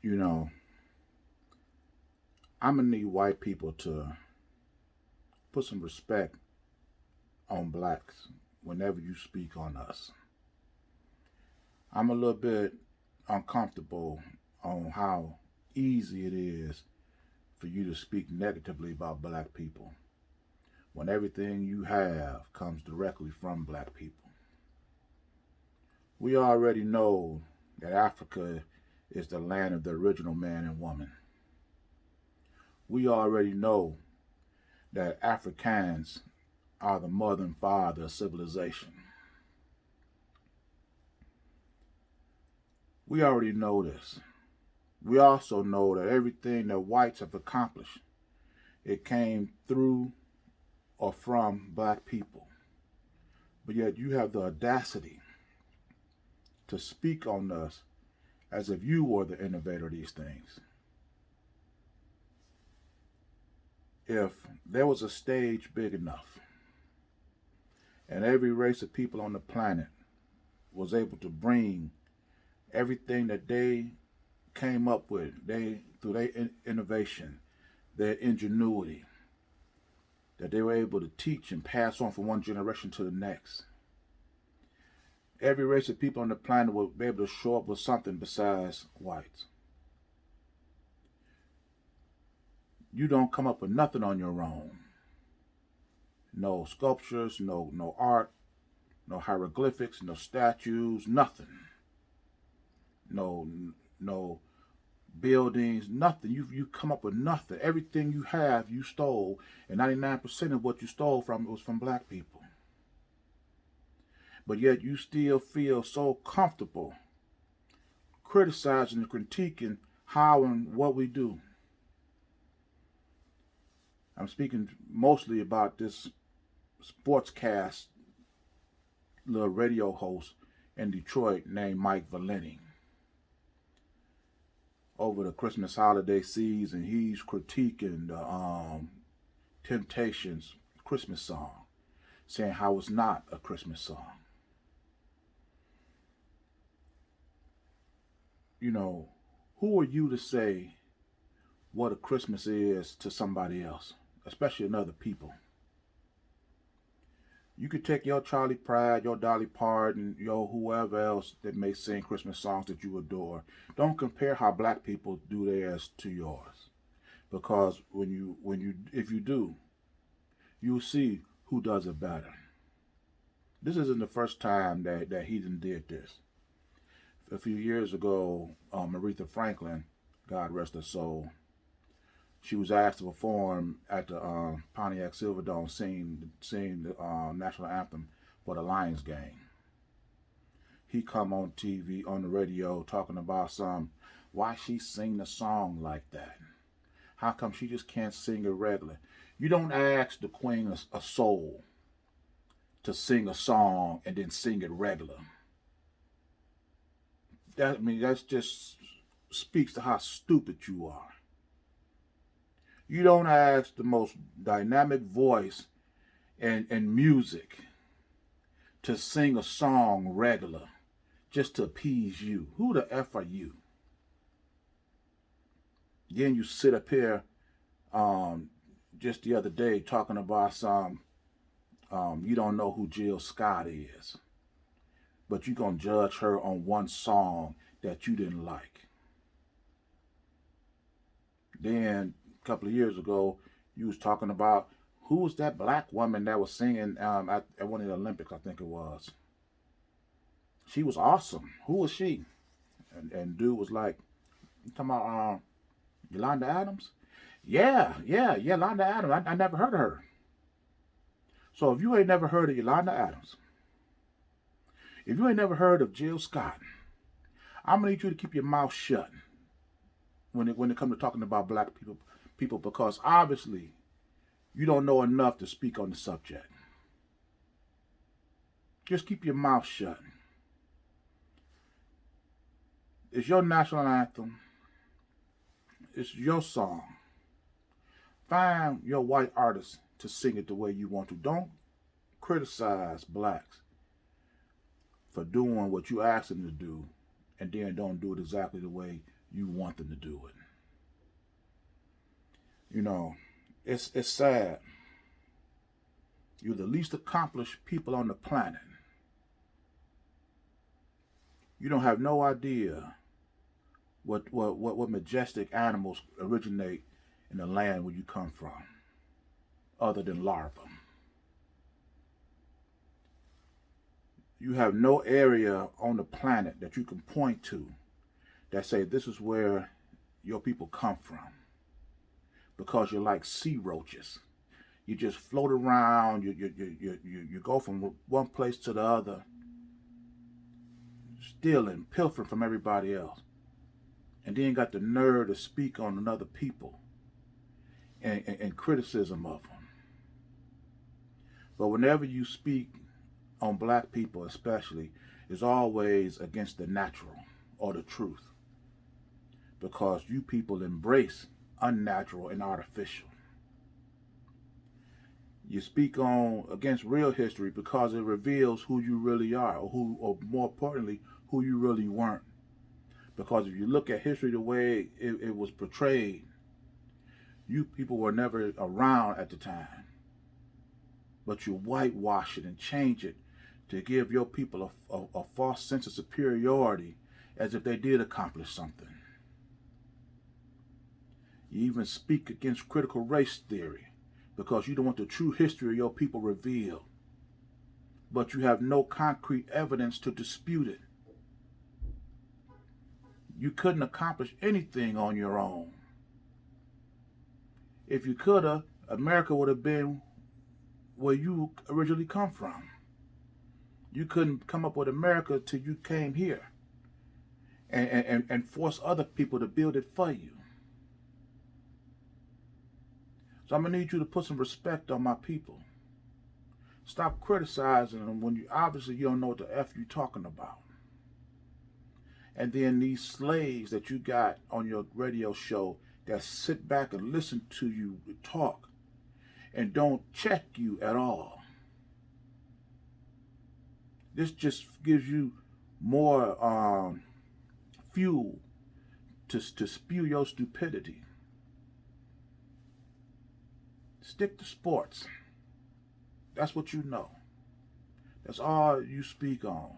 You know, I'm gonna need white people to put some respect on blacks whenever you speak on us. I'm a little bit uncomfortable on how easy it is for you to speak negatively about black people when everything you have comes directly from black people. We already know that Africa is the land of the original man and woman. We already know that Africans are the mother and father of civilization. We already know this. We also know that everything that whites have accomplished, it came through or from black people. But yet you have the audacity to speak on us as if you were the innovator of these things. If there was a stage big enough and every race of people on the planet was able to bring everything that they came up with, they through their innovation, their ingenuity, that they were able to teach and pass on from one generation to the next. Every race of people on the planet would be able to show up with something besides whites. You don't come up with nothing on your own. No sculptures, no art, no hieroglyphics, no statues, nothing. No no buildings, nothing. You come up with nothing. Everything you have, you stole, and 99% of what you stole from was from black people. But yet you still feel so comfortable criticizing and critiquing how and what we do. I'm speaking mostly about this sportscast little radio host in Detroit named Mike Valenti. Over the Christmas holiday season, he's critiquing the Temptations Christmas song, saying how it's not a Christmas song. You know, who are you to say what a Christmas is to somebody else, especially another people? You could take your Charlie Pride, your Dolly Parton, your whoever else that may sing Christmas songs that you adore. Don't compare how black people do theirs to yours, because if you do, you'll see who does it better. This isn't the first time that he did this. A few years ago, Aretha Franklin, God rest her soul, she was asked to perform at the Pontiac Silverdome, singing the national anthem for the Lions game. He come on TV, on the radio, talking about why she sing a song like that. How come she just can't sing it regular? You don't ask the Queen of Soul to sing a song and then sing it regular. That just speaks to how stupid you are. You don't ask the most dynamic voice and music to sing a song regular just to appease you. Who the F are you? Then you sit up here just the other day talking about you don't know who Jill Scott is, but you're going to judge her on one song that you didn't like. Then a couple of years ago, you was talking about who was that black woman that was singing at one of the Olympics, I think it was. She was awesome. Who was she? And dude was like, you talking about Yolanda Adams? Yeah, Yolanda Adams. I never heard of her. So if you ain't never heard of Yolanda Adams, if you ain't never heard of Jill Scott, I'm gonna need you to keep your mouth shut when it comes to talking about black people, because obviously you don't know enough to speak on the subject. Just keep your mouth shut. It's your national anthem. It's your song. Find your white artist to sing it the way you want to. Don't criticize blacks for doing what you ask them to do and then don't do it exactly the way you want them to do it. You know, it's sad. You're the least accomplished people on the planet. You don't have no idea what majestic animals originate in the land where you come from, other than larvae. You have no area on the planet that you can point to that say this is where your people come from, because you're like sea roaches. You just float around. You go from one place to the other, stealing, pilfering from everybody else, and then got the nerve to speak on another people and criticism of them. But whenever you speak on black people, especially, it's always against the natural or the truth, because you people embrace unnatural and artificial. You speak on against real history because it reveals who you really are, or more importantly, who you really weren't. Because if you look at history the way it was portrayed, you people were never around at the time, but you whitewash it and change it to give your people a false sense of superiority, as if they did accomplish something. You even speak against critical race theory because you don't want the true history of your people revealed, but you have no concrete evidence to dispute it. You couldn't accomplish anything on your own. If you could have, America would have been where you originally come from. You couldn't come up with America till you came here and force other people to build it for you. So I'm going to need you to put some respect on my people. Stop criticizing them when you obviously you don't know what the F you're talking about. And then these slaves that you got on your radio show that sit back and listen to you talk and don't check you at all. This just gives you more fuel to spew your stupidity. Stick to sports. That's what you know. That's all you speak on.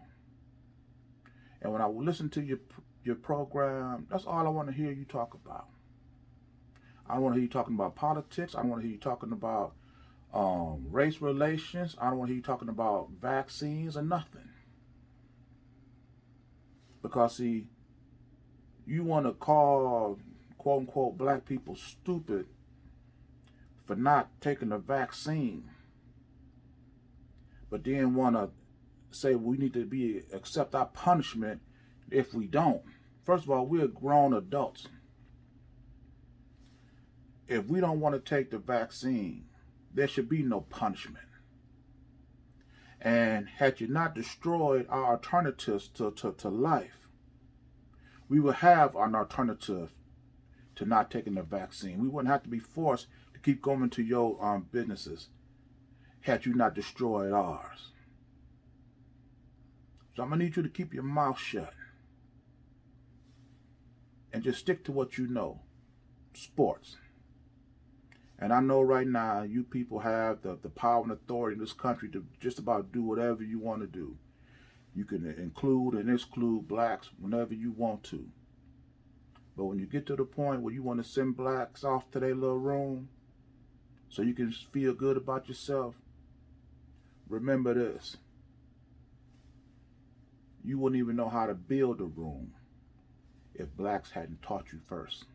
And when I listen to your program, that's all I want to hear you talk about. I don't want to hear you talking about politics. I don't want to hear you talking about race relations. I don't want to hear you talking about vaccines or nothing. Because, see, you want to call, quote unquote, black people stupid for not taking the vaccine, but then want to say we need to accept our punishment if we don't. First of all, we're grown adults. If we don't want to take the vaccine, there should be no punishment. And had you not destroyed our alternatives to life, we would have an alternative to not taking the vaccine. We wouldn't have to be forced to keep going to your businesses had you not destroyed ours. So I'm going to need you to keep your mouth shut and just stick to what you know, sports. And I know right now you people have the power and authority in this country to just about do whatever you want to do. You can include and exclude blacks whenever you want to. But when you get to the point where you want to send blacks off to their little room so you can feel good about yourself, remember this. You wouldn't even know how to build a room if blacks hadn't taught you first.